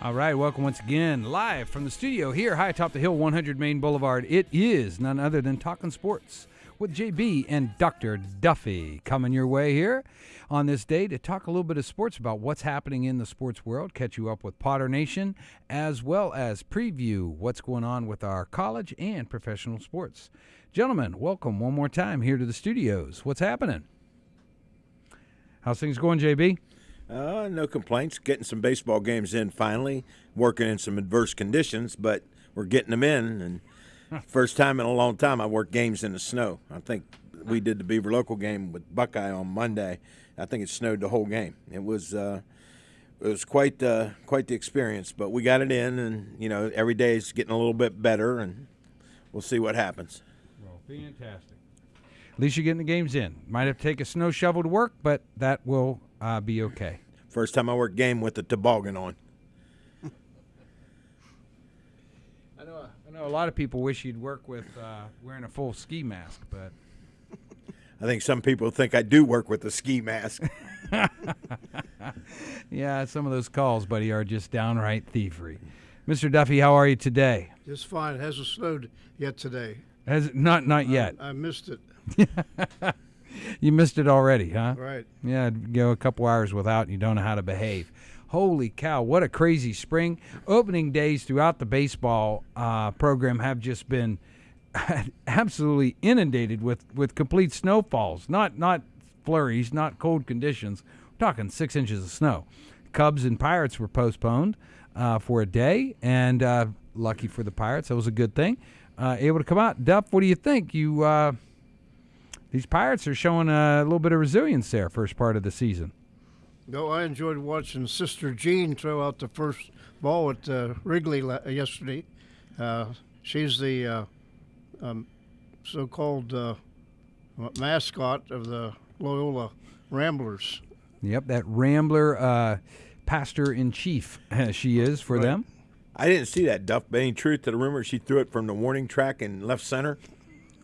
All right, welcome once again, live from the studio here, high atop the hill, 100 Main Boulevard. It is none other than Talking Sports with JB and Dr. Duffy coming your way here on this day to talk a little bit of sports about what's happening in the sports world, catch you up with Potter Nation, as well as preview what's going on with our college and professional sports. Gentlemen, welcome one more time here to the studios. What's happening? How's things going, JB? No complaints. Getting some baseball games in finally. Working in some adverse conditions, but we're getting them in. And first time in a long time I worked games in the snow. I think we did the Beaver local game with Buckeye on Monday. I think it snowed the whole game. It was quite the experience, but we got it in, and every day is getting a little bit better, and we'll see what happens. Well, fantastic. At least you're getting the games in. Might have to take a snow shovel to work, but that will be okay. First time I worked game with the toboggan on. I know a lot of people wish you'd work with wearing a full ski mask, but I think some people think I do work with a ski mask. Yeah, some of those calls, buddy, are just downright thievery. Mr. Duffy, how are you today? Just fine. It hasn't snowed yet today. Has not yet. I missed it. You missed it already, huh? Right. Yeah, go a couple hours without and you don't know how to behave. Holy cow, what a crazy spring. Opening days throughout the baseball program have just been absolutely inundated with complete snowfalls. Not flurries, not cold conditions. We're talking 6 inches of snow. Cubs and Pirates were postponed for a day, and lucky for the Pirates, that was a good thing. Able to come out. Duff, what do you think? These Pirates are showing a little bit of resilience there first part of the season. No, I enjoyed watching Sister Jean throw out the first ball at Wrigley yesterday. She's the so-called mascot of the Loyola Ramblers. Yep, that Rambler pastor-in-chief she is for Right. them. I didn't see that, Duff, but any truth to the rumor she threw it from the warning track in left center?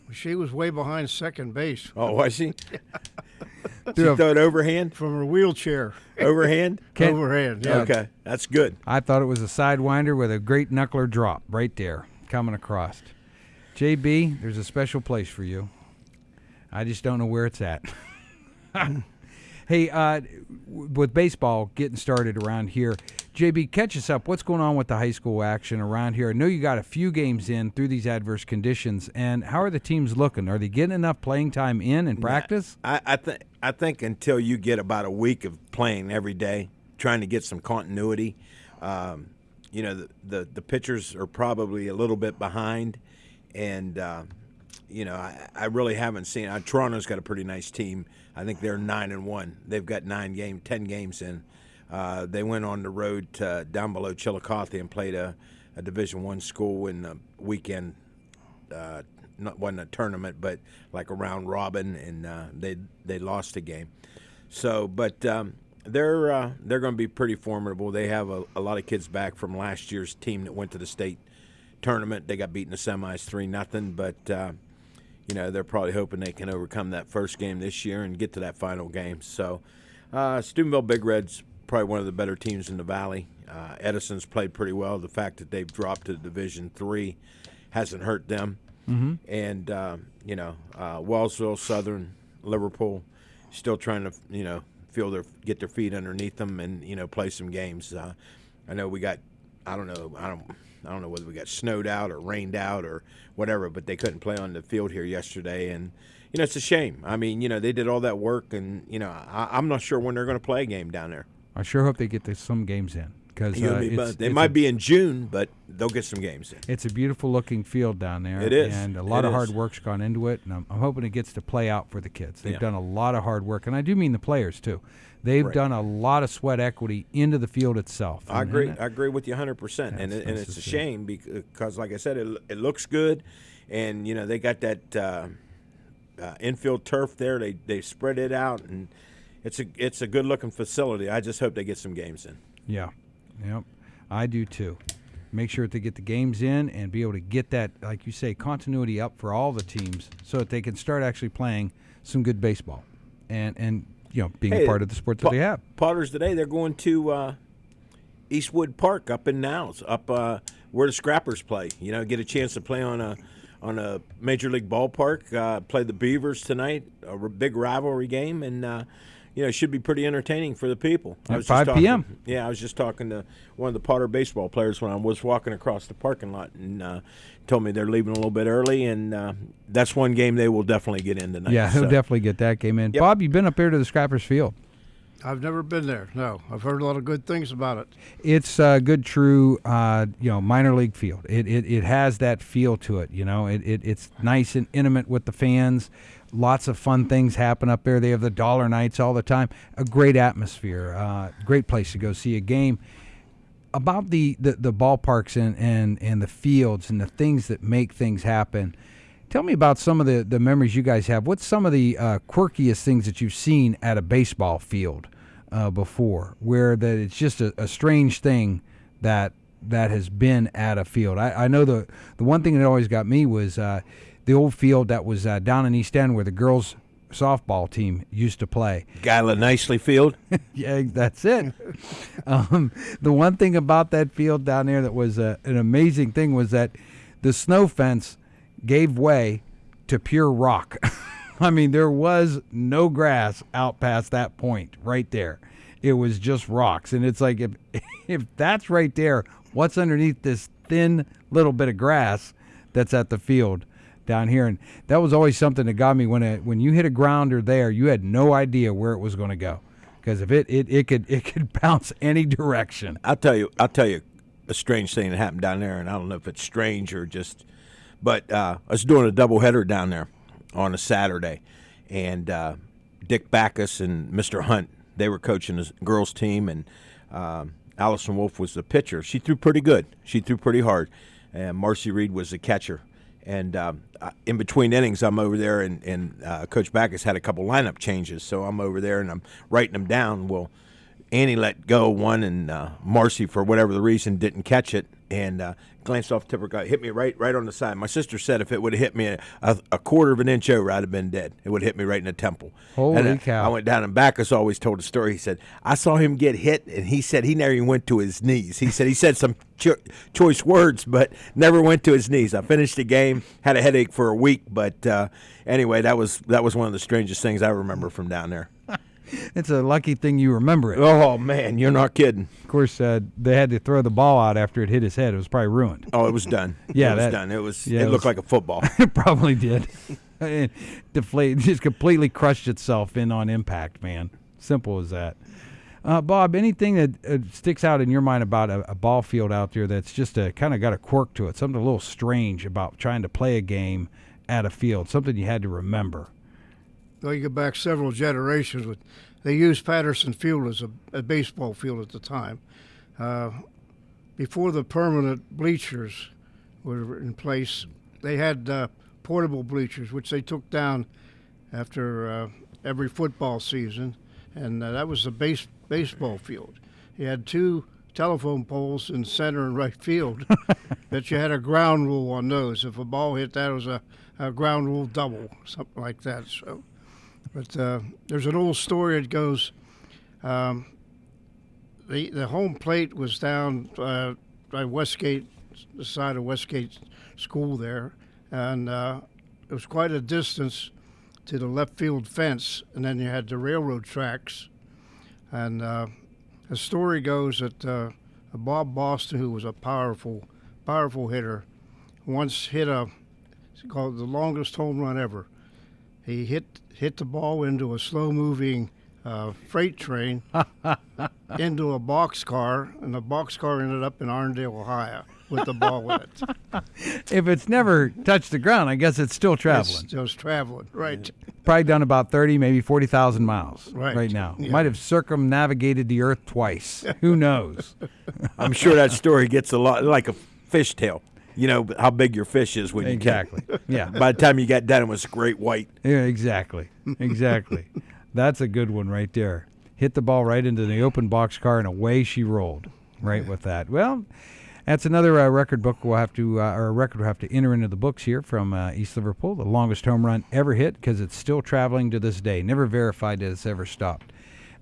She was way behind second base Oh, was she? She throw it overhand? from her wheelchair. Overhand? Overhand, yeah. Okay, that's good. I thought it was a sidewinder with a great knuckler drop right there coming across. JB, there's a special place for you. I just don't know where it's at. Hey, with baseball getting started around here, JB, catch us up. What's going on with the high school action around here? I know you got a few games in through these adverse conditions, and how are the teams looking? Are they getting enough playing time in practice? I think until you get about a week of playing every day, trying to get some continuity, the pitchers are probably a little bit behind, and I really haven't seen. Toronto's got a pretty nice team. I think they're 9-1. They've got 10 games in. They went on the road to down below Chillicothe and played a Division I school in the weekend. Wasn't a tournament, but like a round robin, and they lost a game. So, but they're going to be pretty formidable. They have a lot of kids back from last year's team that went to the state tournament. They got beaten in the semis 3-0, but they're probably hoping they can overcome that first game this year and get to that final game. So, Steubenville Big Red's probably one of the better teams in the Valley. Edison's played pretty well. The fact that they've dropped to Division III hasn't hurt them. Mm-hmm. And, Wellsville, Southern, Liverpool, still trying to, get their feet underneath them and, play some games. I know we got, I don't know whether we got snowed out or rained out or whatever, but they couldn't play on the field here yesterday. And, it's a shame. I mean, they did all that work, and, I'm not sure when they're going to play a game down there. I sure hope they get some games in. Because they might be in June, but they'll get some games in. It's a beautiful-looking field down there. It is. And a lot of hard work's gone into it, and I'm hoping it gets to play out for the kids. They've done a lot of hard work, and I do mean the players, too. They've done a lot of sweat equity into the field itself. I agree. I agree with you 100%. And it's a shame because, like I said, it looks good, and, they got that infield turf there. They spread it out, and it's a good-looking facility. I just hope they get some games in. Yeah. Yep, I do too. Make sure that they get the games in and be able to get that, like you say, continuity up for all the teams so that they can start actually playing some good baseball and being a part of the sport that they have. Potters today, they're going to Eastwood Park up in Niles, up where the Scrappers play. You know, get a chance to play on a major league ballpark. Play the Beavers tonight, a big rivalry game, and you know, it should be pretty entertaining for the people. At 5 p.m. Yeah, I was just talking to one of the Potter baseball players when I was walking across the parking lot, and told me they're leaving a little bit early, and that's one game they will definitely get in tonight. Yeah, he'll definitely get that game in. Yep. Bob, you've been up here to the Scrappers Field. I've never been there. No, I've heard a lot of good things about it. It's a good, true, minor league field. It has that feel to it. You know, it's nice and intimate with the fans. Lots of fun things happen up there. They have the dollar nights all the time. A great atmosphere. Great place to go see a game. About the ballparks and the fields and the things that make things happen. Tell me about some of the memories you guys have. What's some of the quirkiest things that you've seen at a baseball field before, where that it's just a strange thing that has been at a field? I know the one thing that always got me was the old field that was down in East End where the girls' softball team used to play. Guyla Nicely Field. Yeah, that's it. The one thing about that field down there that was an amazing thing was that the snow fence gave way to pure rock. I mean, there was no grass out past that point right there. It was just rocks. And it's like, if that's right there, what's underneath this thin little bit of grass that's at the field down here? And that was always something that got me when you hit a grounder there, you had no idea where it was going to go. Because if it could bounce any direction. I'll tell you a strange thing that happened down there, and I don't know if it's strange or just, but I was doing a doubleheader down there on a Saturday, and Dick Backus and Mr. Hunt, they were coaching the girls' team, and Allison Wolf was the pitcher. She threw pretty good. She threw pretty hard, and Marcy Reed was the catcher. And in between innings, I'm over there, and Coach Backus had a couple lineup changes, so I'm over there, and I'm writing them down. Well, Annie let go one, and Marcy, for whatever the reason, didn't catch it, and glanced off the tip of her gut, hit me right on the side. My sister said if it would have hit me a quarter of an inch over, I'd have been dead. It would have hit me right in the temple. Holy cow. I went down, and Backus always told a story. He said, I saw him get hit, and he said he never even went to his knees. He said some choice words, but never went to his knees. I finished the game, had a headache for a week, but anyway, that was one of the strangest things I remember from down there. It's a lucky thing you remember it. Oh, man, you're not kidding. Of course, they had to throw the ball out after it hit his head. It was probably ruined. Oh, it was done. Yeah, it was done. It was. Yeah, it looked like a football. It probably did. It deflated, just completely crushed itself in on impact, man. Simple as that. Bob, anything that sticks out in your mind about a ball field out there that's just kind of got a quirk to it, something a little strange about trying to play a game at a field, something you had to remember? Well, you go back several generations. They used Patterson Field as a baseball field at the time. Before the permanent bleachers were in place, they had portable bleachers, which they took down after every football season, and that was a baseball field. You had two telephone poles in center and right field, but you had a ground rule on those. If a ball hit that, it was a ground rule double, something like that. So. But there's an old story that goes, the home plate was down by Westgate, the side of Westgate School there, and it was quite a distance to the left field fence, and then you had the railroad tracks. And the story goes that Bob Boston, who was a powerful hitter, once hit it's called the longest home run ever. He hit the ball into a slow-moving freight train into a boxcar, and the boxcar ended up in Arndale, Ohio, with the ball in it. If it's never touched the ground, I guess it's still traveling. It's still traveling, right. Probably done about 30, maybe 40,000 miles right now. Yeah. Might have circumnavigated the earth twice. Who knows? I'm sure that story gets a lot like a fishtail. You know how big your fish is when Exactly. you Yeah. By the time you got done, it was great white. Yeah, exactly. That's a good one right there. Hit the ball right into the open boxcar, and away she rolled. Right with that. Well, that's another record we'll have to enter into the books here from East Liverpool. The longest home run ever hit, because it's still traveling to this day. Never verified that it's ever stopped.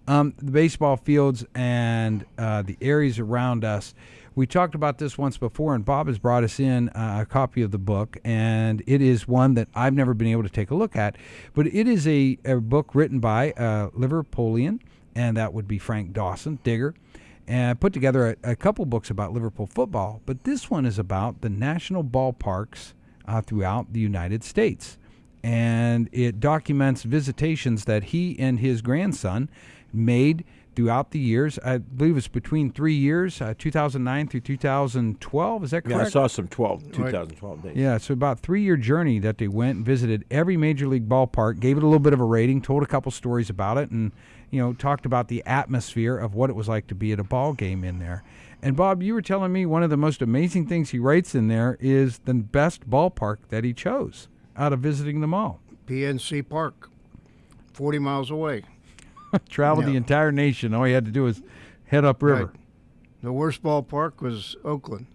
The baseball fields and the areas around us. We talked about this once before, and Bob has brought us in a copy of the book, and it is one that I've never been able to take a look at. But it is a book written by Liverpoolian, and that would be Frank Dawson, Digger, and put together a couple books about Liverpool football. But this one is about the national ballparks throughout the United States. And it documents visitations that he and his grandson made throughout the years. I believe it's between 3 years, 2009 through 2012. Is that correct? Yeah, I saw some 2012 days. Yeah, so about 3-year journey that they went and visited every major league ballpark, gave it a little bit of a rating, told a couple stories about it, and talked about the atmosphere of what it was like to be at a ball game in there. And Bob, you were telling me one of the most amazing things he writes in there is the best ballpark that he chose out of visiting them all. PNC Park, 40 miles away. Traveled the entire nation. All he had to do was head upriver. Right. The worst ballpark was Oakland.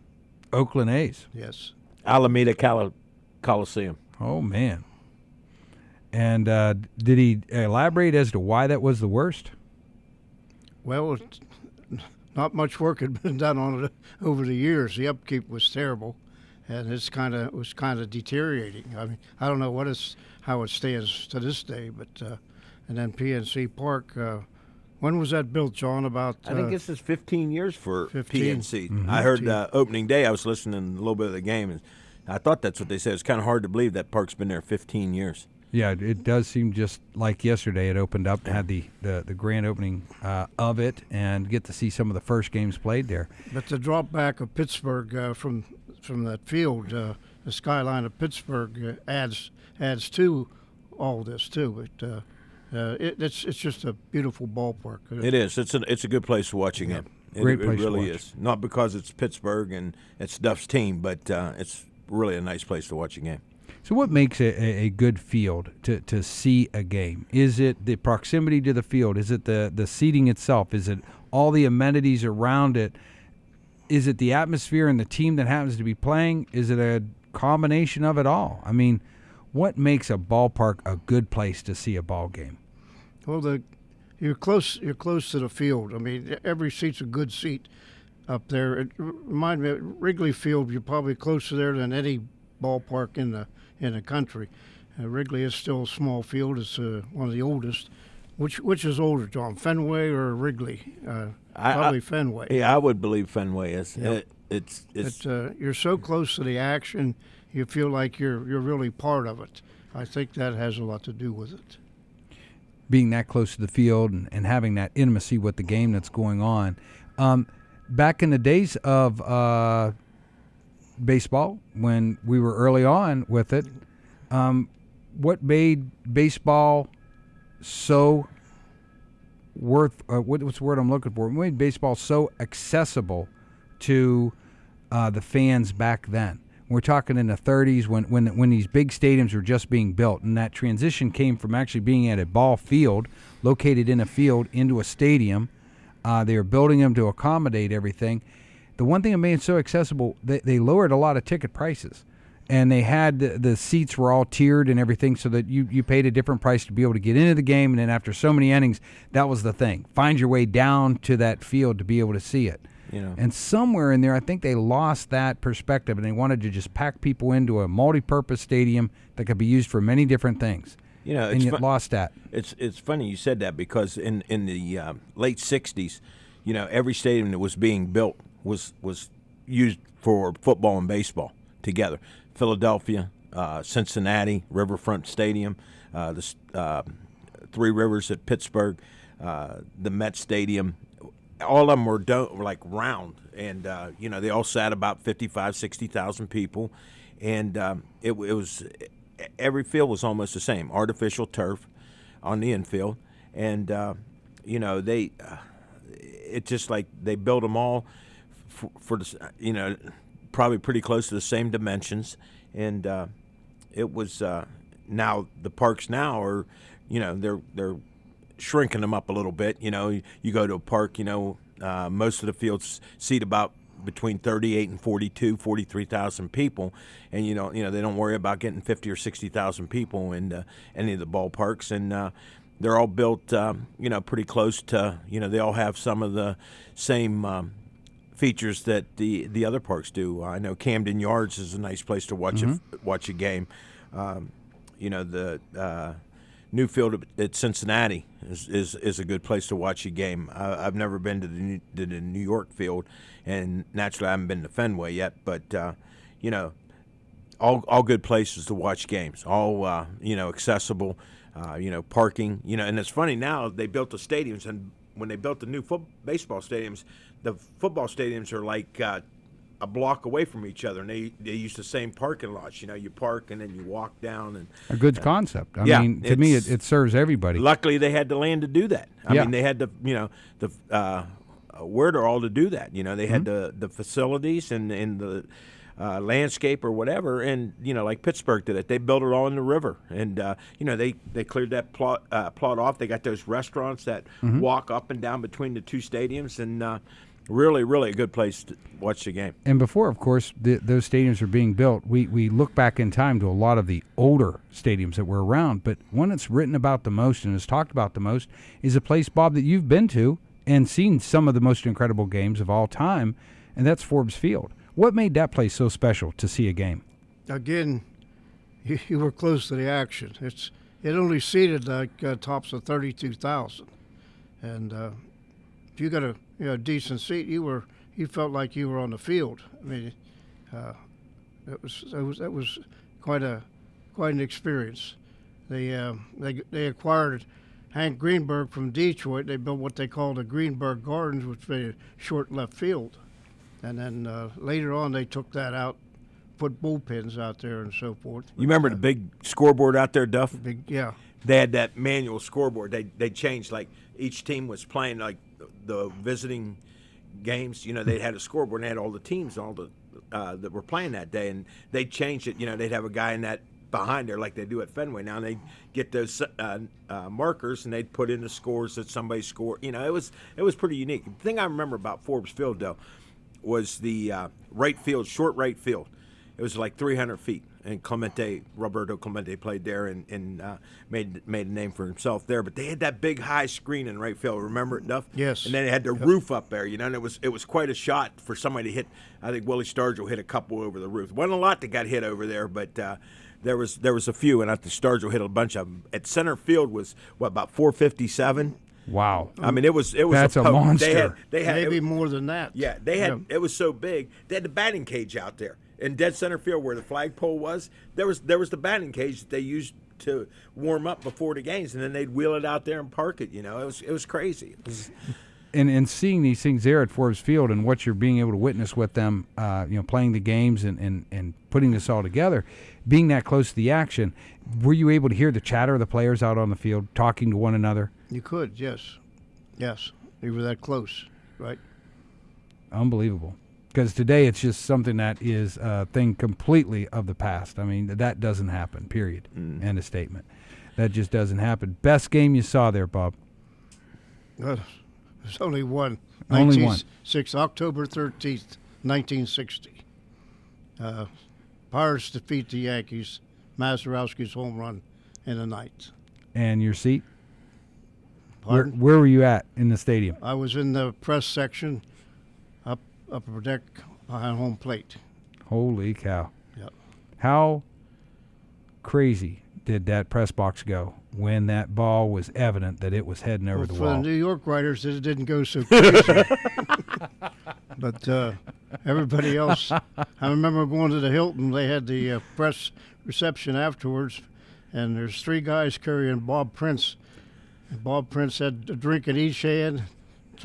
Oakland A's. Yes. Alameda Coliseum. Oh, man. And did he elaborate as to why that was the worst? Well, not much work had been done on it over the years. The upkeep was terrible, and was kind of deteriorating. I mean, I don't know how it stands to this day, but and then PNC Park. When was that built, John? About I think this is 15 years for 15. PNC. Mm-hmm. I heard opening day. I was listening a little bit of the game, and I thought that's what they said. It's kind of hard to believe that park's been there 15 years. Yeah, it does seem just like yesterday it opened up, had the grand opening of it, and get to see some of the first games played there. But the drop back of Pittsburgh from that field, the skyline of Pittsburgh adds to all this too. But it's just a beautiful ballpark. It is. It's a good place to watch a game. Great place it really to watch. is. Not because it's Pittsburgh and it's Duff's team, but it's really a nice place to watch a game. So what makes a good field to see a game? Is it the proximity to the field? Is it the seating itself? Is it all the amenities around it? Is it the atmosphere and the team that happens to be playing? Is it a combination of it all? I mean, what makes a ballpark a good place to see a ball game? Well, you're close to the field. I mean, every seat's a good seat up there. It reminds me of Wrigley Field. You're probably closer there than any ballpark in the country. Wrigley is still a small field. It's one of the oldest. Which is older, John, Fenway or Wrigley? Probably Fenway. Yeah, I would believe Fenway is. Yep. It's you're so close to the action, you feel like you're really part of it. I think that has a lot to do with it. Being that close to the field and having that intimacy with the game that's going on. Back in the days of baseball, when we were early on with it, what made baseball so what's the word I'm looking for? What made baseball so accessible to the fans back then? We're talking in the 30s when these big stadiums were just being built, and that transition came from actually being at a ball field, located in a field, into a stadium. They were building them to accommodate everything. The one thing that made it so accessible, they lowered a lot of ticket prices, and they had the seats were all tiered and everything, so that you paid a different price to be able to get into the game, and then after so many innings, that was the thing. Find your way down to that field to be able to see it. And somewhere in there, I think they lost that perspective, and they wanted to just pack people into a multi-purpose stadium that could be used for many different things. And you lost that. It's funny you said that, because in the late '60s, every stadium that was being built was used for football and baseball together. Philadelphia, Cincinnati, Riverfront Stadium, the Three Rivers at Pittsburgh, the Met Stadium. All of them were like round, and they all sat about 55,000, 60,000 people, and it was every field was almost the same, artificial turf on the infield, and they it's just like they built them all for the, probably pretty close to the same dimensions, and it was now the parks now are they're shrinking them up a little bit. You go to a park, most of the fields seat about between 38 and 43,000 people, and they don't worry about getting 50 or 60,000 people in any of the ballparks. And they're all built, pretty close to, they all have some of the same features that the other parks do. I know Camden Yards is a nice place to watch a game. The new field at Cincinnati is a good place to watch a game. I've never been to the New York field, and naturally I haven't been to Fenway yet. But all good places to watch games. All accessible. Parking. And it's funny now they built the stadiums, and when they built the new baseball stadiums, the football stadiums are like a block away from each other, and they use the same parking lots. You park and then you walk down. And a good concept. I mean, to me, it serves everybody. Luckily, they had the land to do that. I mean, they had the wherewithal to do that. They had the facilities and the landscape or whatever, and like Pittsburgh did it. They built it all in the river, and they cleared that plot off. They got those restaurants that walk up and down between the two stadiums, and really, really a good place to watch the game. And before, of course, those stadiums were being built, we look back in time to a lot of the older stadiums that were around, but one that's written about the most and is talked about the most is a place, Bob, that you've been to and seen some of the most incredible games of all time, and that's Forbes Field. What made that place so special to see a game? Again, you were close to the action. It only seated like tops of 32,000, and if you got a decent seat, you felt like you were on the field. I mean, that was quite an experience. They acquired Hank Greenberg from Detroit. They built what they called the Greenberg Gardens, which was a short left field. And then later on, they took that out, put bullpens out there and so forth. You remember the big scoreboard out there, Duff? Yeah. They had that manual scoreboard. They changed, like each team was playing like the visiting games. They had a scoreboard and they had all the teams, all the that were playing that day, and they changed it. They'd have a guy in that behind there like they do at Fenway now, and they'd get those markers and they'd put in the scores that somebody scored. It was pretty unique. The thing I remember about Forbes Field, though, was the right field, short right field. It was like 300 feet, and Roberto Clemente played there and made a name for himself there. But they had that big high screen in right field. Remember it, Duff? Yes. And then they had the roof up there, and it was quite a shot for somebody to hit. I think Willie Stargell hit a couple over the roof. Wasn't a lot that got hit over there, but there was a few, and I think Stargell hit a bunch of them. At center field was about 457. Wow. I mean, it was. That's a monster. They had maybe more than that. Yeah, they had. It was so big. They had the batting cage out there in dead center field where the flagpole was. There was the batting cage that they used to warm up before the games, and then they'd wheel it out there and park it. It was crazy. And seeing these things there at Forbes Field and what you're being able to witness with them, playing the games and putting this all together, being that close to the action, were you able to hear the chatter of the players out on the field talking to one another? You could, yes. You were that close, right? Unbelievable. Because today it's just something that is a thing completely of the past. I mean, that doesn't happen, period. End of statement. That just doesn't happen. Best game you saw there, Bob? There's only one. Only one. October 13th, 1960. Pirates defeat the Yankees. Mazeroski's home run in the ninth. And your seat? Where Pardon? were you at in the stadium? I was in the press section, upper deck behind home plate. Holy cow. Yep. How crazy did that press box go when that ball was evident that it was heading over the For wall? the New York writers, it didn't go so crazy. But everybody else, I remember going to the Hilton. They had the press reception afterwards, and there's three guys carrying Bob Prince. And Bob Prince had a drink in each hand,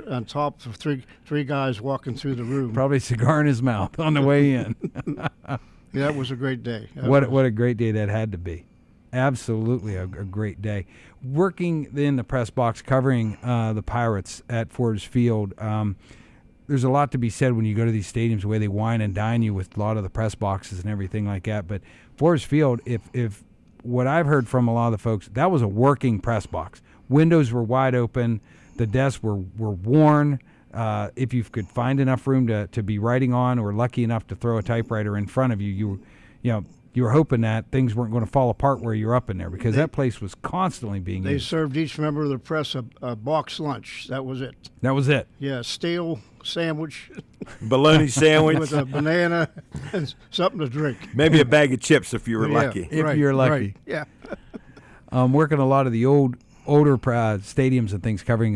on top of three guys walking through the room. Probably a cigar in his mouth on the way in. Yeah, that was a great day. What a great day that had to be. Absolutely a great day. Working in the press box, covering the Pirates at Forbes Field, there's a lot to be said when you go to these stadiums, the way they wine and dine you with a lot of the press boxes and everything like that. But Forbes Field, if what I've heard from a lot of the folks, that was a working press box. Windows were wide open. The desks were worn. If you could find enough room to be writing on, or lucky enough to throw a typewriter in front of you, you were hoping that things weren't going to fall apart where you're up in there, because that place was constantly being They used. served each member of the press a box lunch. That was it. That was it. Yeah, stale sandwich Bologna sandwich, with a banana and something to drink. maybe a bag of chips if you were Yeah, lucky. If right, you're lucky. right, yeah. Working a lot of the older stadiums and things, covering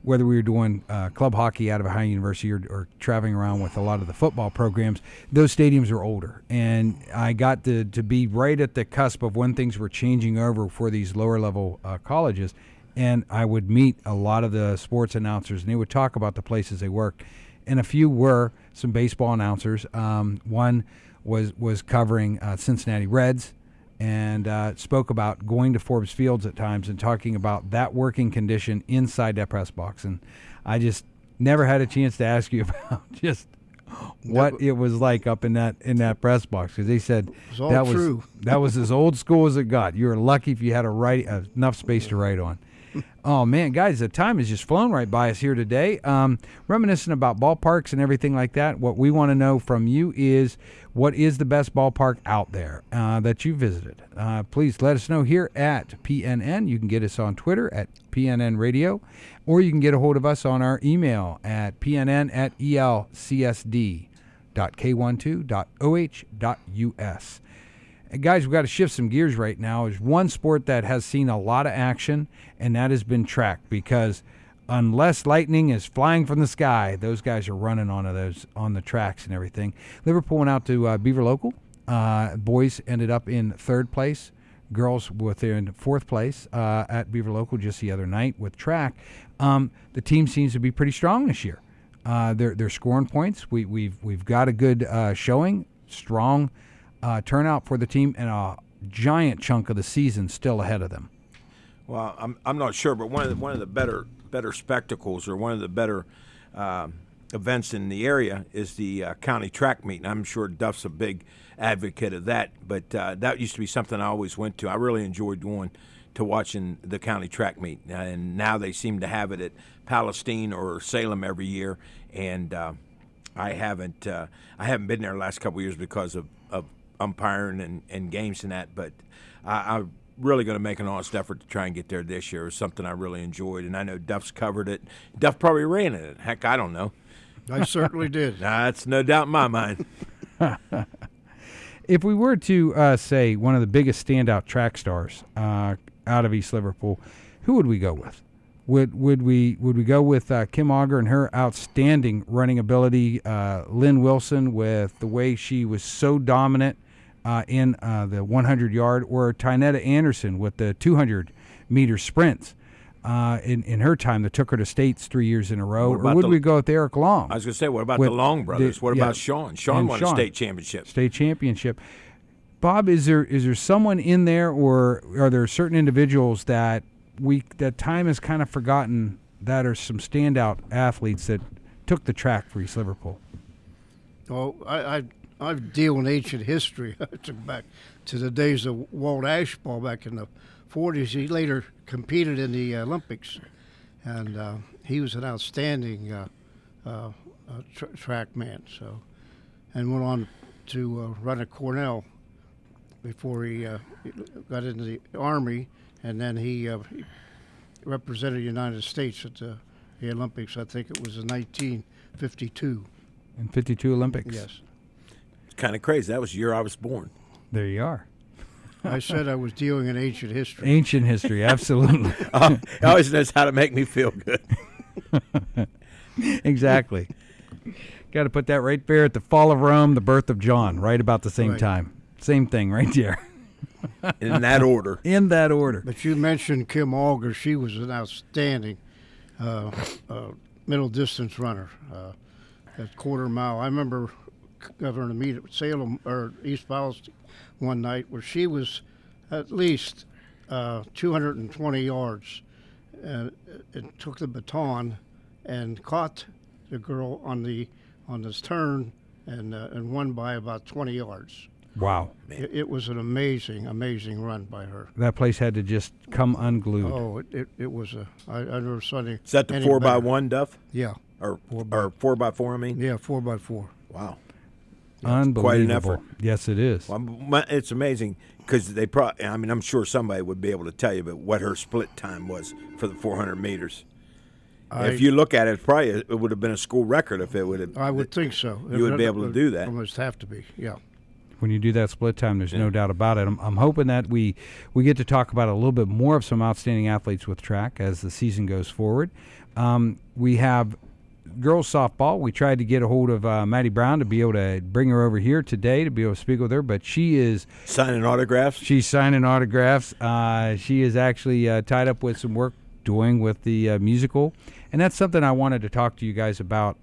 whether we were doing club hockey out of a high university or traveling around with a lot of the football programs. Those stadiums are older, and I got to be right at the cusp of when things were changing over for these lower level colleges, and I would meet a lot of the sports announcers, and they would talk about the places they worked, and a few were some baseball announcers. One was covering Cincinnati Reds, and spoke about going to Forbes Fields at times and talking about that working condition inside that press box. And I just never had a chance to ask you about just what it was like up in that press box, because they said It's all that true. that was as old school as it got. You were lucky if you had enough space to write on. Oh, man, guys, the time has just flown right by us here today. Reminiscing about ballparks and everything like that, what we want to know from you is, what is the best ballpark out there that you visited? Please let us know here at PNN. You can get us on Twitter at PNN Radio, or you can get a hold of us on our email at pnn@elcsd.k12.oh.us. And guys, we've got to shift some gears right now. There's one sport that has seen a lot of action, and that has been track, because unless lightning is flying from the sky, those guys are running on the tracks and everything. Liverpool went out to Beaver Local. Boys ended up in third place. Girls within fourth place at Beaver Local just the other night with track. The team seems to be pretty strong this year. They're scoring points. We've got a good showing, strong turnout for the team, and a giant chunk of the season still ahead of them. Well, I'm not sure, but one of the better spectacles, or one of the better events in the area, is the county track meet. And I'm sure Duff's a big advocate of that, but that used to be something I always went to. I really enjoyed going to watching the county track meet, and now they seem to have it at Palestine or Salem every year, and I haven't been there the last couple of years because of umpiring and games and that, but I'm really going to make an honest effort to try and get there this year. It was something I really enjoyed, and I know Duff's covered it. Duff probably ran in it. Heck, I don't know. I certainly did. That's no doubt in my mind. If we were to say one of the biggest standout track stars out of East Liverpool, who would we go with? Would we go with Kim Auger and her outstanding running ability, Lynn Wilson with the way she was so dominant in the 100-yard, or Tynetta Anderson with the 200-meter sprints in her time that took her to states 3 years in a row? Or would we go with Eric Long? I was going to say, what about the Long brothers? What about Sean? Sean won a state championship. Bob, is there someone in there, or are there certain individuals that time has kind of forgotten that are some standout athletes that took the track for East Liverpool? Oh, I deal in ancient history. I took back to the days of Walt Ashball back in the 40s. He later competed in the Olympics, and he was an outstanding track man. So, and went on to run at Cornell before he got into the Army, and then he represented the United States at the Olympics. I think it was in 1952. In 52 Olympics? Yes. Kind of crazy. That was the year I was born. There you are. I said I was dealing in ancient history. Ancient history, absolutely. He always knows how to make me feel good. Exactly. Got to put that right there at the fall of Rome, the birth of John, right about the same time. Same thing right there. In that order. In that order. But you mentioned Kim Auger. She was an outstanding middle distance runner at quarter mile. I remember covering a meet at Salem or East Palestine one night where she was at least 220 yards and took the baton and caught the girl on this turn and won by about 20 yards. Wow. It was an amazing by her. That place had to just come unglued. Oh, it was I never saw any. Is that the 4x1, Duff? Yeah. Or 4x4, I mean? Yeah, 4x4. Wow. Unbelievable. Quite an effort. Yes, it is. Well, it's amazing because they probably, I mean, I'm sure somebody would be able to tell you but what her split time was for the 400 meters. If you look at it, probably it would have been a school record if it would have. I would think so. You would be able to do that. Almost have to be, yeah. When you do that split time, there's no doubt about it. I'm hoping that we get to talk about a little bit more of some outstanding athletes with track as the season goes forward. We have girls softball. We tried to get a hold of Maddie Brown to be able to bring her over here today to be able to speak with her, but she is signing autographs. She's signing autographs. She is actually tied up with some work doing with the musical, and that's something I wanted to talk to you guys about.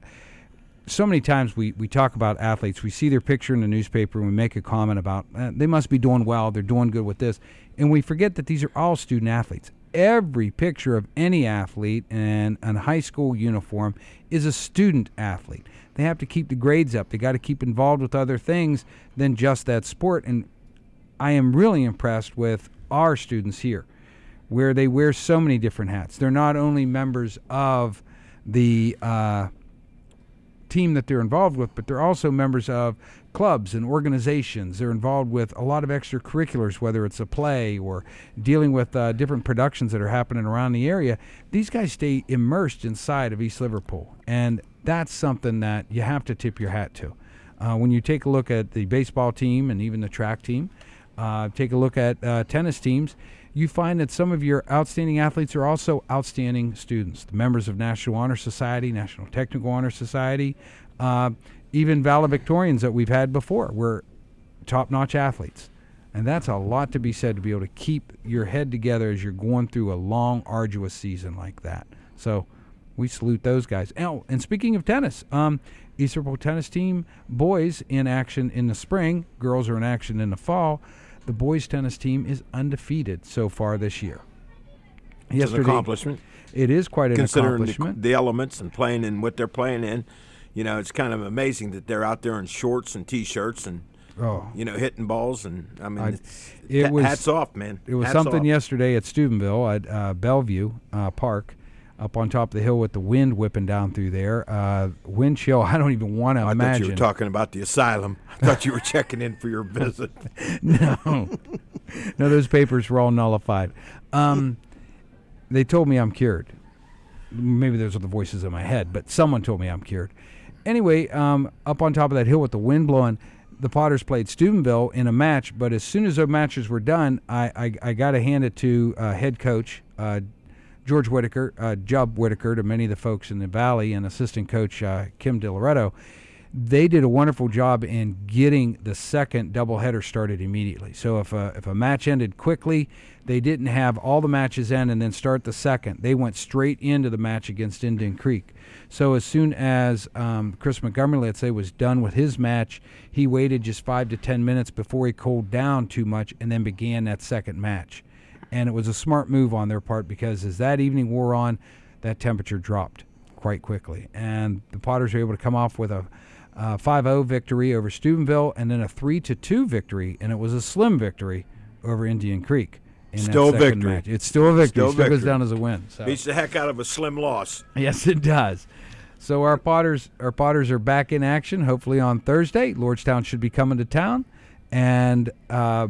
So many times we talk about athletes, we see their picture in the newspaper and we make a comment about they must be doing well, they're doing good with this, and we forget that these are all student athletes. Every picture of any athlete in a high school uniform is a student athlete. They have to keep the grades up. They got to keep involved with other things than just that sport, and I am really impressed with our students here, where they wear so many different hats. They're not only members of the team that they're involved with, but they're also members of clubs and organizations. They're involved with a lot of extracurriculars, whether it's a play or dealing with different productions that are happening around the area. These guys stay immersed inside of East Liverpool, and that's something that you have to tip your hat to. When you take a look at the baseball team and even the track team, take a look at tennis teams, you find that some of your outstanding athletes are also outstanding students, the members of National Honor Society, National Technical Honor Society, even valedictorians that we've had before were top-notch athletes. And that's a lot to be said to be able to keep your head together as you're going through a long, arduous season like that. So we salute those guys. Oh, and speaking of tennis, East Liverpool tennis team, boys in action in the spring, girls are in action in the fall. The boys' tennis team is undefeated so far this year. It's an accomplishment. It is quite an accomplishment. Considering the elements and playing in what they're playing in, you know, it's kind of amazing that they're out there in shorts and T-shirts and, you know, hitting balls. And, I mean, hats off, man. It was hats something off. yesterday at Steubenville at Bellevue Park, up on top of the hill with the wind whipping down through there. Wind chill, I don't even want to imagine. I thought you were talking about the asylum. I thought you were checking in for your visit. No, those papers were all nullified. They told me I'm cured. Maybe those are the voices in my head, but someone told me I'm cured. Anyway, up on top of that hill with the wind blowing, the Potters played Steubenville in a match, but as soon as those matches were done, I got to hand it to head coach George Whitaker, Jub Whitaker to many of the folks in the Valley, and assistant coach Kim DiLoretto. They did a wonderful job in getting the second doubleheader started immediately. So if a match ended quickly, they didn't have all the matches end and then start the second. They went straight into the match against Indian Creek. So as soon as Chris Montgomery, let's say, was done with his match, he waited just 5 to 10 minutes before he cooled down too much and then began that second match. And it was a smart move on their part because as that evening wore on, that temperature dropped quite quickly. And the Potters were able to come off with a 5-0 victory over Steubenville and then a 3-2 victory, and it was a slim victory over Indian Creek. Still a victory. Match. It's still a victory. Still goes down as a win. So. Beats the heck out of a slim loss. Yes, it does. So our Potters are back in action, hopefully on Thursday. Lordstown should be coming to town. And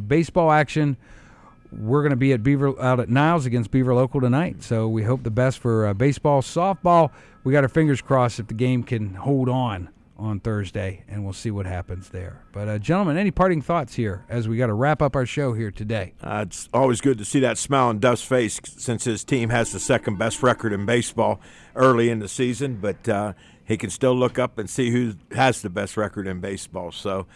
baseball action, we're going to be out at Niles against Beaver Local tonight. So we hope the best for baseball. Softball, we got our fingers crossed if the game can hold on Thursday, and we'll see what happens there. But, gentlemen, any parting thoughts here as we got to wrap up our show here today? It's always good to see that smile on Duff's face since his team has the second best record in baseball early in the season, but he can still look up and see who has the best record in baseball. So,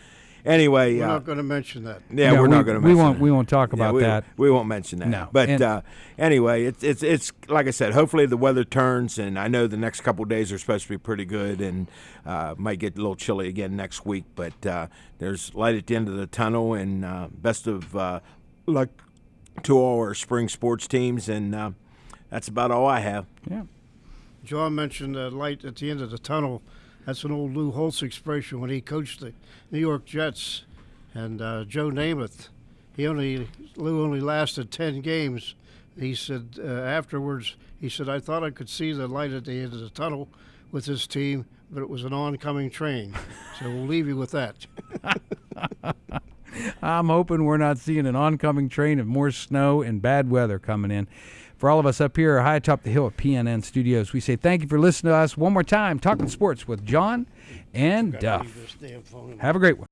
anyway, we're not going to mention that. Yeah, we're not going to mention that. We won't talk about that. We won't mention that. No. But anyway, it's like I said, hopefully the weather turns, and I know the next couple of days are supposed to be pretty good, and might get a little chilly again next week. But there's light at the end of the tunnel, and best of luck to all our spring sports teams, and that's about all I have. Yeah. John mentioned the light at the end of the tunnel. That's an old Lou Holtz expression when he coached the New York Jets. And Joe Namath, Lou only lasted 10 games. He said afterwards, he said, I thought I could see the light at the end of the tunnel, with his team, but it was an oncoming train. So we'll leave you with that. I'm hoping we're not seeing an oncoming train of more snow and bad weather coming in. For all of us up here high atop the hill at PNN Studios, we say thank you for listening to us one more time, Talking Sports with John and Duff. Have a great one.